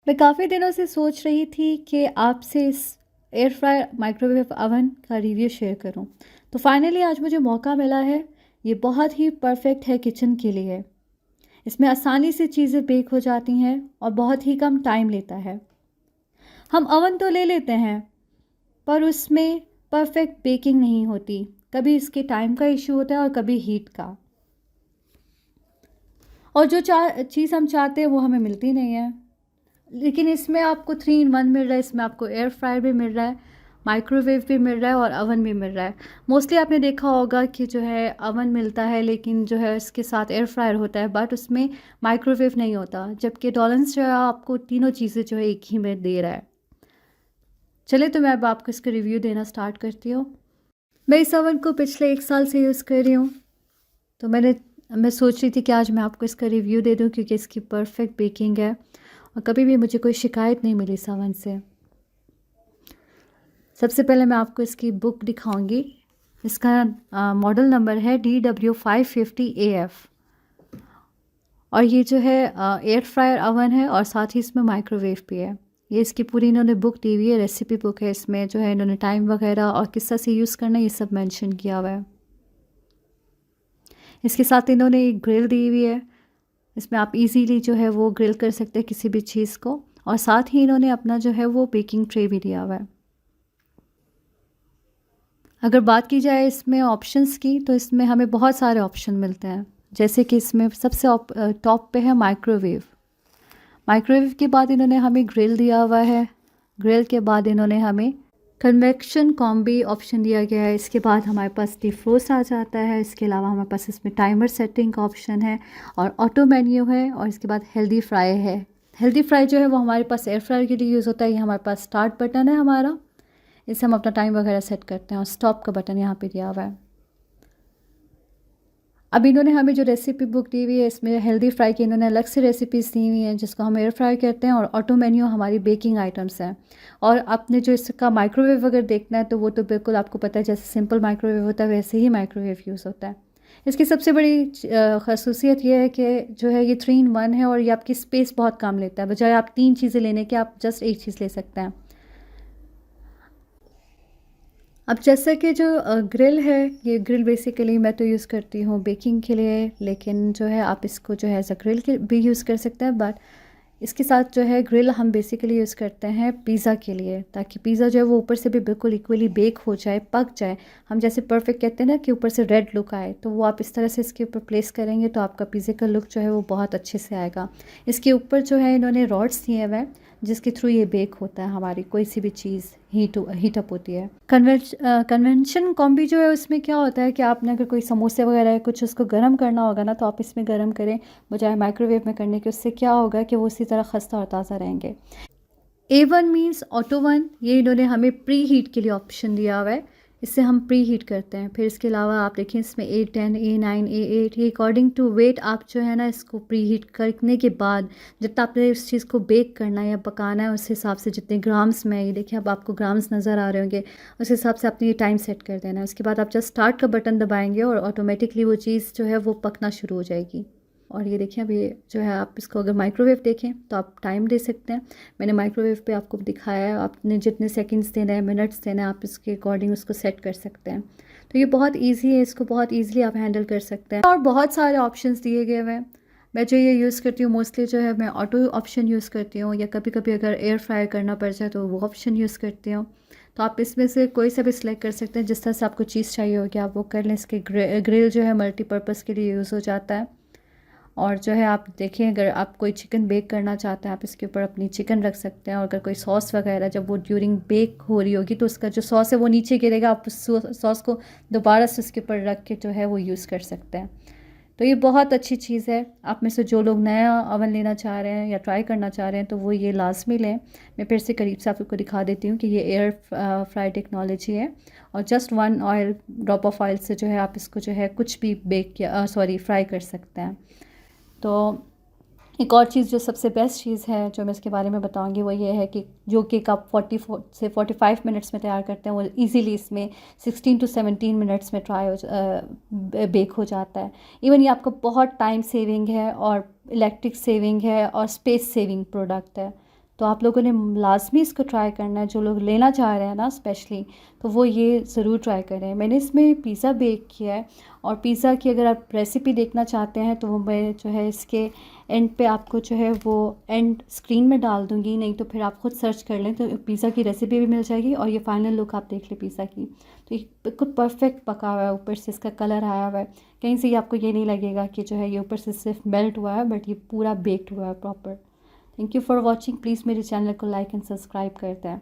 मैं काफ़ी दिनों से सोच रही थी कि आपसे इस एयर फ्रायर माइक्रोवेव अवन का रिव्यू शेयर करूं। तो फाइनली आज मुझे मौका मिला है। ये बहुत ही परफेक्ट है किचन के लिए। इसमें आसानी से चीज़ें बेक हो जाती हैं और बहुत ही कम टाइम लेता है। हम अवन तो ले लेते हैं पर उसमें परफेक्ट बेकिंग नहीं होती। कभी इसके टाइम का इशू होता है और कभी हीट का। और जो चीज़ हम चाहते हैं वो हमें मिलती नहीं है। लेकिन इसमें आपको 3 in 1 मिल रहा है। इसमें आपको एयर फ्रायर भी मिल रहा है, माइक्रोवेव भी मिल रहा है और अवन भी मिल रहा है। मोस्टली आपने देखा होगा कि जो है अवन मिलता है लेकिन जो है इसके साथ एयर फ्रायर होता है, बट उसमें माइक्रोवेव नहीं होता। जबकि डॉलन्स जो है आपको तीनों चीज़ें जो है एक ही में दे रहा है। चलिए तो मैं अब आपको इसका रिव्यू देना स्टार्ट करती हूँ। मैं इस अवन को पिछले 1 साल से यूज़ कर रही हूँ। तो मैं सोच रही थी कि आज मैं आपको इसका रिव्यू दे दूँ क्योंकि इसकी परफेक्ट बेकिंग है और कभी भी मुझे कोई शिकायत नहीं मिली इस अवन से। सबसे पहले मैं आपको इसकी बुक दिखाऊंगी। इसका मॉडल नंबर है DW550AF और ये जो है एयर फ्रायर अवन है और साथ ही इसमें माइक्रोवेव भी है। ये इसकी पूरी इन्होंने बुक दी हुई है, रेसिपी बुक है। इसमें जो है इन्होंने टाइम वगैरह और किस तरह से यूज़ करना है ये सब मेंशन किया हुआ है। इसके साथ इन्होंने एक ग्रिल दी हुई है। इसमें आप इजीली जो है वो ग्रिल कर सकते हैं किसी भी चीज़ को। और साथ ही इन्होंने अपना जो है वो बेकिंग ट्रे भी दिया हुआ है। अगर बात की जाए इसमें ऑप्शंस की तो इसमें हमें बहुत सारे ऑप्शन मिलते हैं। जैसे कि इसमें सबसे टॉप पे है माइक्रोवेव। माइक्रोवेव के बाद इन्होंने हमें ग्रिल दिया हुआ है। ग्रिल के बाद इन्होंने हमें कन्वेक्शन कॉम्बी ऑप्शन दिया गया है। इसके बाद हमारे पास डिफ्रोस्ट आ जाता है। इसके अलावा हमारे पास इसमें टाइमर सेटिंग का ऑप्शन है और ऑटो मेन्यू है। और इसके बाद हेल्दी फ्राई है। हेल्दी फ्राई जो है वो हमारे पास एयर फ्रायर के लिए यूज़ होता है। ये हमारे पास स्टार्ट बटन है हमारा, इससे हम अपना टाइम वगैरह सेट करते हैं और स्टॉप का बटन यहाँ पे दिया हुआ है। अब इन्होंने हमें जो रेसिपी बुक दी हुई है इसमें हेल्दी फ्राई की इन्होंने अलग से रेसिपीज़ दी हुई हैं जिसको हम एयर फ्राई कहते हैं। और ऑटो मेन्यू हमारी बेकिंग आइटम्स हैं। और आपने जो इसका माइक्रोवेव अगर देखना है तो वो तो बिल्कुल आपको पता है, जैसे सिंपल माइक्रोवेव होता है वैसे ही माइक्रोवेव यूज़ होता है। इसकी सबसे बड़ी खसूसियत ये है कि जो है ये 3 in 1 है और ये आपकी स्पेस बहुत कम लेता है। बजाय आप 3 चीज़ें लेने के आप जस्ट एक चीज़ ले सकते हैं। अब जैसा कि जो ग्रिल है, ये ग्रिल बेसिकली मैं तो यूज़ करती हूँ बेकिंग के लिए, लेकिन जो है आप इसको जो है एज़ अ ग्रिल के भी यूज़ कर सकते हैं। बट इसके साथ जो है ग्रिल हम बेसिकली यूज़ करते हैं पिज़्ज़ा के लिए, ताकि पिज़्ज़ा जो है वो ऊपर से भी बिल्कुल इक्वली बेक हो जाए, पक जाए। हम जैसे परफेक्ट कहते हैं ना कि ऊपर से रेड लुक आए, तो वो आप इस तरह से इसके ऊपर प्लेस करेंगे तो आपका पिज़्ज़े का लुक जो है वो बहुत अच्छे से आएगा। इसके ऊपर जो है इन्होंने रॉड्स दिए हुए हैं जिसके थ्रू ये बेक होता है, हमारी कोई सी भी चीज़ हीटअप होती है। कन्वेंशन कॉम्बी जो है उसमें क्या होता है कि आपने अगर कोई समोसे वगैरह है कुछ उसको गर्म करना होगा ना, तो आप इसमें गर्म करें बजाय माइक्रोवेव में करने के। उससे क्या होगा कि वो उसी तरह खस्ता और ताज़ा रहेंगे। A1 मीन्स ऑटो वन, ये इन्होंने हमें प्री हीट के लिए ऑप्शन दिया हुआ है। इससे हम प्री हीट करते हैं। फिर इसके अलावा आप देखें इसमें A10, A9, A8 ये अकॉर्डिंग टू वेट आप जो है ना इसको प्री हीट करने के बाद जितना आपने इस चीज़ को बेक करना है या पकाना है उस हिसाब से जितने ग्राम्स में, ये देखिए अब आपको ग्राम्स नज़र आ रहे होंगे, उस हिसाब से आपने ये टाइम सेट कर देना है। उसके बाद आप जस्ट स्टार्ट का बटन दबाएंगे और ऑटोमेटिकली वो चीज़ जो है वो पकना शुरू हो जाएगी। और ये देखिए अभी जो है आप इसको अगर माइक्रोवेव देखें तो आप टाइम दे सकते हैं। मैंने माइक्रोवेव पे आपको दिखाया है, आपने जितने सेकंड्स देना है, मिनट्स देना है, आप इसके अकॉर्डिंग उसको सेट कर सकते हैं। तो ये बहुत इजी है, इसको बहुत इजीली आप हैंडल कर सकते हैं। और बहुत सारे ऑप्शंस दिए गए हुए हैं। मैं जो ये यूज़ करती हूँ मोस्टली जो है मैं ऑटो ऑप्शन यूज़ करती हूँ, या कभी कभी अगर एयर फ्राई करना पड़ जाए तो वो ऑप्शन यूज़ करती हूँ। तो आप इसमें से कोई सा भी सिलेक्ट कर सकते हैं, जिस तरह से आपको चीज़ चाहिए होगी आप वो कर लें। इसके ग्रिल जो है मल्टीपर्पज़ के लिए यूज़ हो जाता है। और जो है आप देखें अगर आप कोई चिकन बेक करना चाहते हैं आप इसके ऊपर अपनी चिकन रख सकते हैं। और अगर कोई सॉस वगैरह जब वो ड्यूरिंग बेक हो रही होगी तो उसका जो सॉस है वो नीचे गिरेगा, आप उस सॉस को दोबारा से उसके ऊपर रख के जो है वो यूज़ कर सकते हैं। तो ये बहुत अच्छी चीज़ है। आप में से जो लोग नया अवन लेना चाह रहे हैं या ट्राई करना चाह रहे हैं तो वो ये लाजमी लें। मैं फिर से करीब से आपको दिखा देती हूँ कि ये एयर फ्राई टेक्नोलॉजी है और just 1 oil drop of oil से जो है आप इसको जो है कुछ भी बेक या फ्राई कर सकते हैं। तो एक और चीज़ जो सबसे बेस्ट चीज़ है जो मैं इसके बारे में बताऊंगी वो ये है कि जो केक आप 44 से 45 मिनट्स में तैयार करते हैं वो इजीली इसमें 16 to 17 मिनट्स में बेक हो जाता है। इवन ये आपको बहुत टाइम सेविंग है और इलेक्ट्रिक सेविंग है और स्पेस सेविंग प्रोडक्ट है। तो आप लोगों ने लाज़मी इसको ट्राई करना है, जो लोग लेना चाह रहे हैं ना स्पेशली, तो वो ये ज़रूर ट्राई करें। मैंने इसमें पिज़्ज़ा बेक किया है, और पिज़्ज़ा की अगर आप रेसिपी देखना चाहते हैं तो वो मैं जो है इसके एंड पे आपको जो है वो एंड स्क्रीन में डाल दूँगी, नहीं तो फिर आप ख़ुद सर्च कर लें तो पिज़्ज़ा की रेसिपी भी मिल जाएगी, और ये फाइनल लुक आप देख लें पिज़्ज़ा की। तो ये बिल्कुल परफेक्ट पका हुआ है, ऊपर से इसका कलर आया हुआ है, कहीं से ही आपको ये नहीं लगेगा कि जो है ये ऊपर से सिर्फ मेल्ट हुआ है, बट ये पूरा बेक्ड हुआ है proper. Thank you for watching. Please मेरे चैनल को लाइक एंड सब्सक्राइब करते हैं।